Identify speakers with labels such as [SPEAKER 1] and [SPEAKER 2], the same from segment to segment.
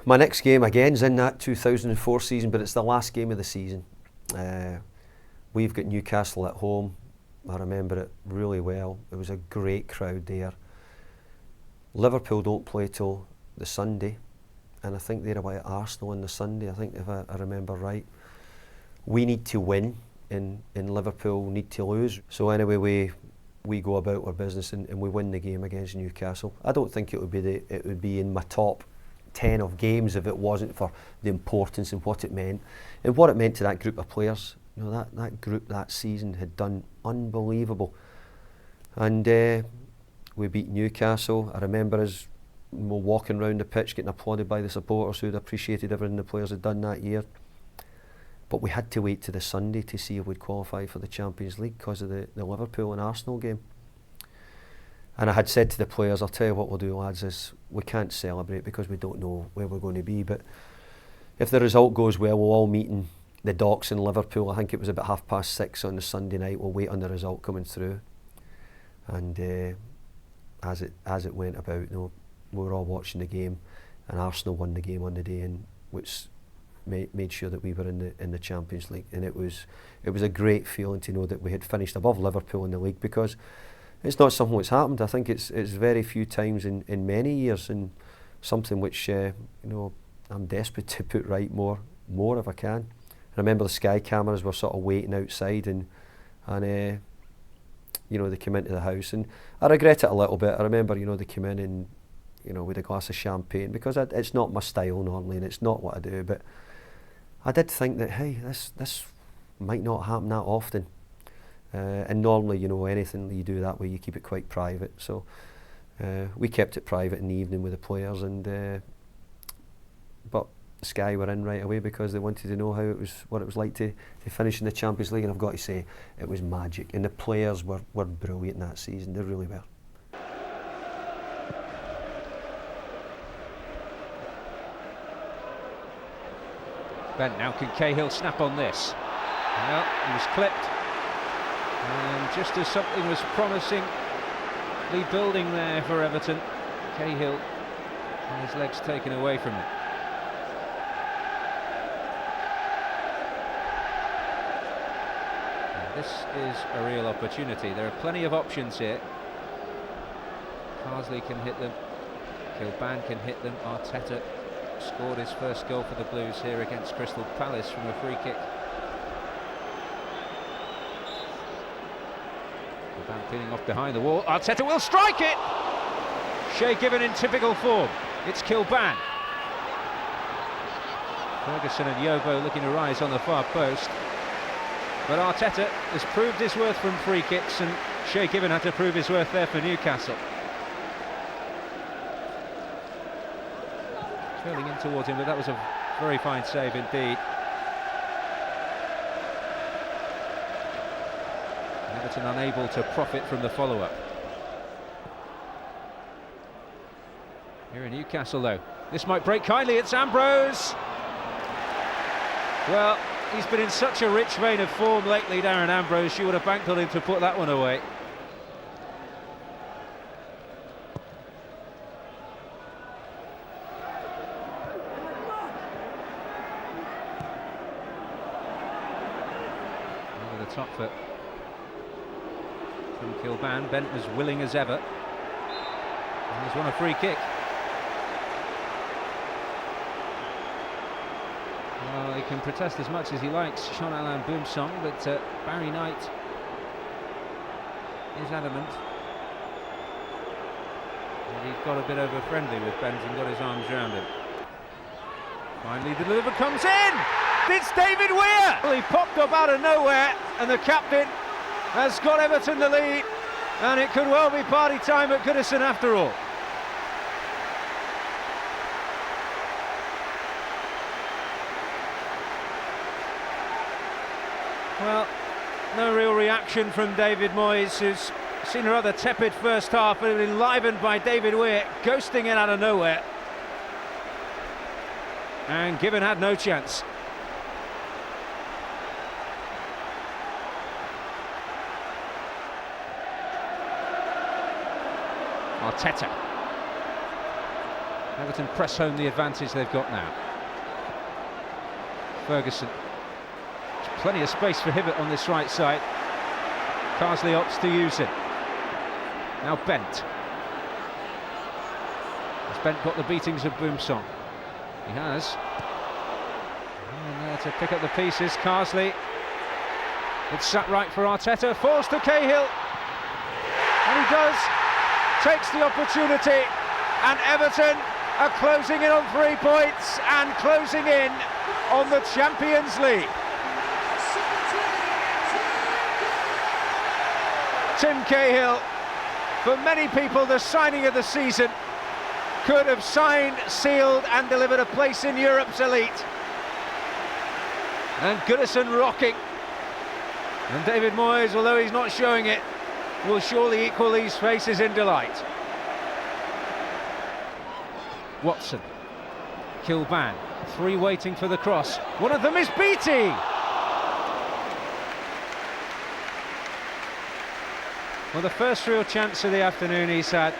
[SPEAKER 1] My next game again's in that 2004 season, but it's the last game of the season. We've got Newcastle at home. I remember it really well. It was a great crowd there. Liverpool don't play till the Sunday, and I think they're away at Arsenal on the Sunday, I think, if I remember right. We need to win, and Liverpool need to lose. So anyway, we go about our business and we win the game against Newcastle. I don't think it would be in my top 10 of games if it wasn't for the importance and what it meant to that group of players. You know, that group that season had done unbelievable, and we beat Newcastle. I remember us walking around the pitch getting applauded by the supporters who'd appreciated everything the players had done that year. But we had to wait to the Sunday to see if we'd qualify for the Champions League because of the Liverpool and Arsenal game. And I had said to the players, I'll tell you what we'll do, lads, is we can't celebrate because we don't know where we're going to be, but if the result goes well, we'll all meet in the docks in Liverpool. I think it was about 6:30 on the Sunday night. We'll wait on the result coming through. And as it went about, you know, we were all watching the game, and Arsenal won the game on the day, and which made sure that we were in the Champions League. And it was a great feeling to know that we had finished above Liverpool in the league, because it's not something that's happened. I think it's very few times in many years, and something which you know, I'm desperate to put right more if I can. I remember the Sky cameras were sort of waiting outside, and you know, they came into the house, and I regret it a little bit. I remember, you know, they came in and, you know, with a glass of champagne, because it's not my style normally, and it's not what I do, but I did think that, hey, this might not happen that often. And normally, you know, anything that you do that way, you keep it quite private. So we kept it private in the evening with the players, and but Sky were in right away because they wanted to know what it was like to finish in the Champions League. And I've got to say, it was magic. And the players were brilliant that season. They really were.
[SPEAKER 2] Ben, now can Cahill snap on this? Well, he was clipped. And just as something was promisingly building there for Everton, Cahill had his legs taken away from him. And this is a real opportunity. There are plenty of options here. Carsley can hit them, Kilban can hit them, Arteta scored his first goal for the Blues here against Crystal Palace from a free kick. Kilban pinning off behind the wall. Arteta will strike it! Shay Given in typical form. It's Kilban. Ferguson and Yobo looking to rise on the far post. But Arteta has proved his worth from free kicks, and Shay Given had to prove his worth there for Newcastle. Curling in towards him, but that was a very fine save indeed. Everton unable to profit from the follow-up. Here in Newcastle though, this might break kindly. It's Ambrose. Well, he's been in such a rich vein of form lately, Darren Ambrose. You would have banked on him to put that one away. Over the top foot from Kilban. Bent was willing as ever. And he's won a free kick. Well, he can protest as much as he likes, Sean-Alain Boumsong, but Barry Knight is adamant that he's got a bit over friendly with Bent and got his arms around him. Finally the deliver comes in! It's David Weir! Well, he popped up out of nowhere, and the captain has got Everton the lead, and it could well be party time at Goodison after all. Well, no real reaction from David Moyes, who's seen a rather tepid first half, but enlivened by David Weir ghosting in out of nowhere. And Given had no chance. Arteta. Everton press home the advantage they've got now. Ferguson. There's plenty of space for Hibbert on this right side. Carsley opts to use it. Now Bent. Has Bent got the beatings of Boumsong? He has. And there to pick up the pieces, Carsley. It's sat right for Arteta, falls to Cahill. And he does. Takes the opportunity. And Everton are closing in on 3 points and closing in on the Champions League. Tim Cahill, for many people the signing of the season, could have signed, sealed and delivered a place in Europe's elite. And Goodison rocking. And David Moyes, although he's not showing it, will surely equal these faces in delight. Watson, Kilban, 3 waiting for the cross. One of them is Beattie. Well, the first real chance of the afternoon he's had,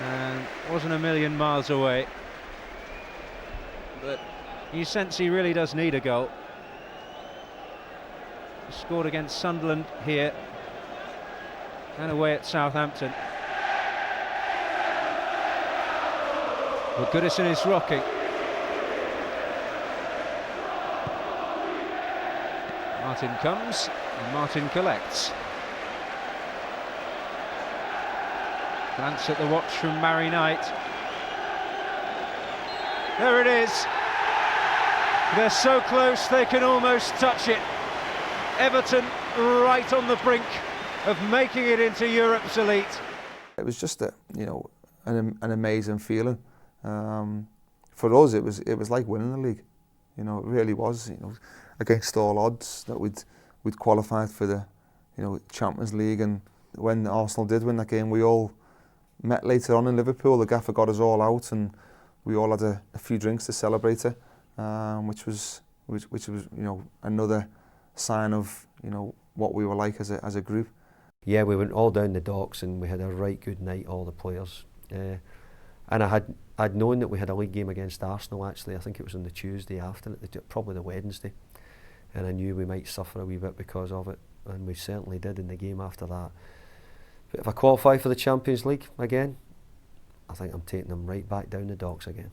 [SPEAKER 2] and wasn't a million miles away. But you sense he really does need a goal. He scored against Sunderland here and away at Southampton. Well, Goodison is rocking. Martin comes, and Martin collects. Glance at the watch from Mary Knight. There it is. They're so close they can almost touch it. Everton right on the brink of making it into Europe's elite.
[SPEAKER 3] It was just an amazing feeling. For us, it was like winning the league. It really was. Against all odds that we'd qualified for the Champions League, and when Arsenal did win that game, we all met later on in Liverpool. The gaffer got us all out, and we all had a few drinks to celebrate it, which was another sign of what we were like as a group.
[SPEAKER 1] Yeah, we went all down the docks and we had a right good night, all the players. And I'd known that we had a league game against Arsenal actually. I think it was on the Tuesday after, probably the Wednesday. And I knew we might suffer a wee bit because of it, and we certainly did in the game after that. But if I qualify for the Champions League again, I think I'm taking them right back down the docks again.